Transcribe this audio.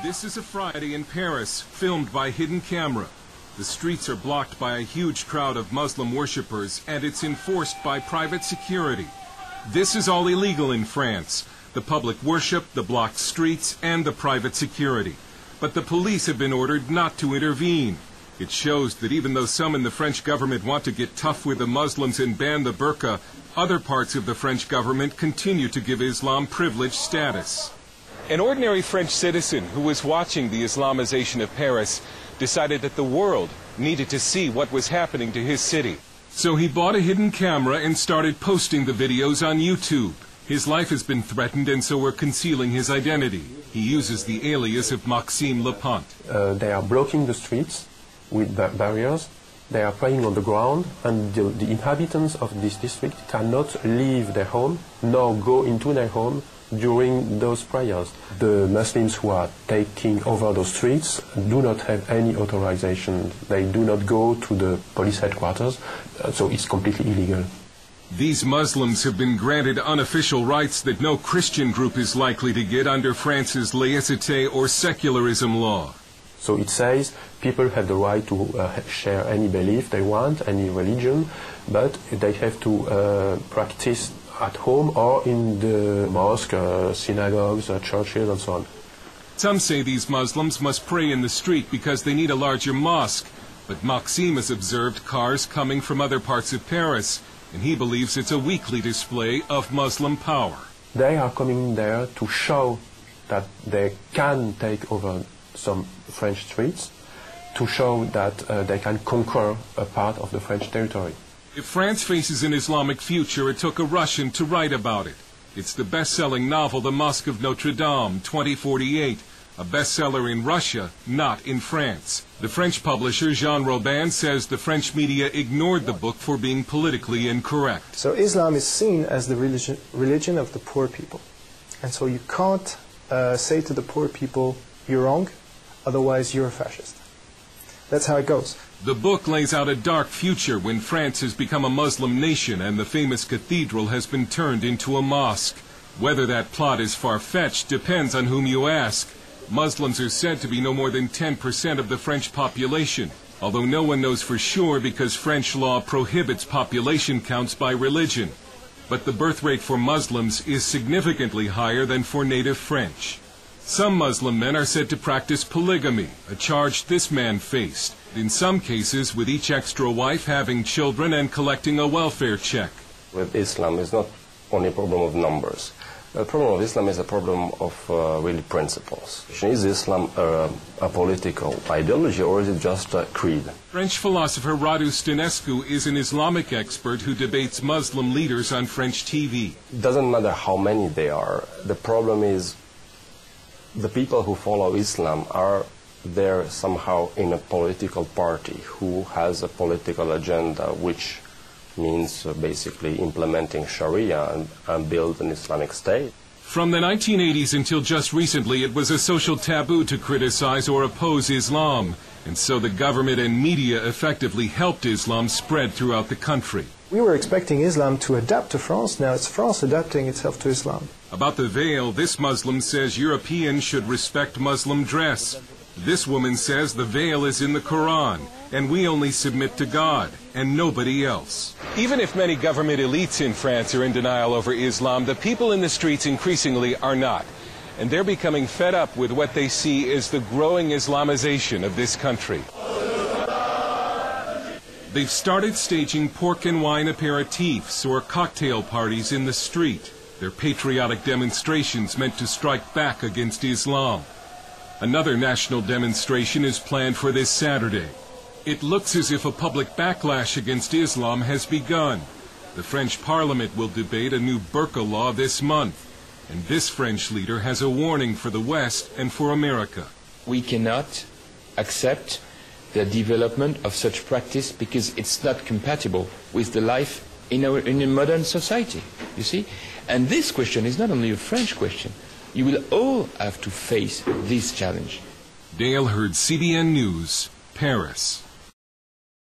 This is a Friday in Paris, filmed by hidden camera. The streets are blocked by a huge crowd of Muslim worshippers, and it's enforced by private security. This is all illegal in France: the public worship, the blocked streets, and the private security. But the police have been ordered not to intervene. It shows that even though some in the French government want to get tough with the Muslims and ban the burqa, other parts of the French government continue to give Islam privileged status. An ordinary French citizen who was watching the Islamization of Paris decided that the world needed to see what was happening to his city. So he bought a hidden camera and started posting the videos on YouTube. His life has been threatened, and so we're concealing his identity. He uses the alias of Maxime Lepant. They are blocking the streets with barriers. They are praying on the ground, and the inhabitants of this district cannot leave their home nor go into their home during those prayers. The Muslims who are taking over those streets do not have any authorization. They do not go to the police headquarters, so it's completely illegal. These Muslims have been granted unofficial rights that no Christian group is likely to get under France's laïcité or secularism law. So it says people have the right to share any belief they want, any religion, but they have to practice at home or in the mosque, synagogues, churches, and so on. Some say these Muslims must pray in the street because they need a larger mosque, but Maxime has observed cars coming from other parts of Paris, and he believes it's a weekly display of Muslim power. They are coming there to show that they can take over some French streets, to show that they can conquer a part of the French territory. If France faces an Islamic future, it took a Russian to write about it. It's the best-selling novel, The Mosque of Notre Dame, 2048, a bestseller in Russia, not in France. The French publisher, Jean Robin, says the French media ignored the book for being politically incorrect. So Islam is seen as the religion of the poor people. And so you can't say to the poor people, you're wrong, otherwise you're a fascist. That's how it goes. The book lays out a dark future when France has become a Muslim nation and the famous cathedral has been turned into a mosque. Whether that plot is far-fetched depends on whom you ask. Muslims are said to be no more than 10% of the French population, although no one knows for sure because French law prohibits population counts by religion. But the birth rate for Muslims is significantly higher than for native French. Some Muslim men are said to practice polygamy, a charge this man faced, in some cases with each extra wife having children and collecting a welfare check. With Islam, it's not only a problem of numbers. The problem of Islam is a problem of really principles. Is Islam a political ideology, or is it just a creed? French philosopher Radu Stănescu is an Islamic expert who debates Muslim leaders on French TV. It doesn't matter how many they are. The problem is the people who follow Islam are there somehow in a political party who has a political agenda, which means basically implementing Sharia and build an Islamic state. From the 1980s until just recently, it was a social taboo to criticize or oppose Islam, and so the government and media effectively helped Islam spread throughout the country. We were expecting Islam to adapt to France. Now it's France adapting itself to Islam. About the veil, this Muslim says Europeans should respect Muslim dress. This woman says the veil is in the Quran, and we only submit to God and nobody else. Even if many government elites in France are in denial over Islam, the people in the streets increasingly are not. And they're becoming fed up with what they see as the growing Islamization of this country. They've started staging pork and wine aperitifs or cocktail parties in the street. They're patriotic demonstrations meant to strike back against Islam. Another national demonstration is planned for this Saturday. It looks as if a public backlash against Islam has begun. The French Parliament will debate a new burqa law this month. And this French leader has a warning for the West and for America. We cannot accept the development of such practice because it's not compatible with the life in a modern society, you see? And this question is not only a French question. You will all have to face this challenge. Dale Hurd, CBN News, Paris.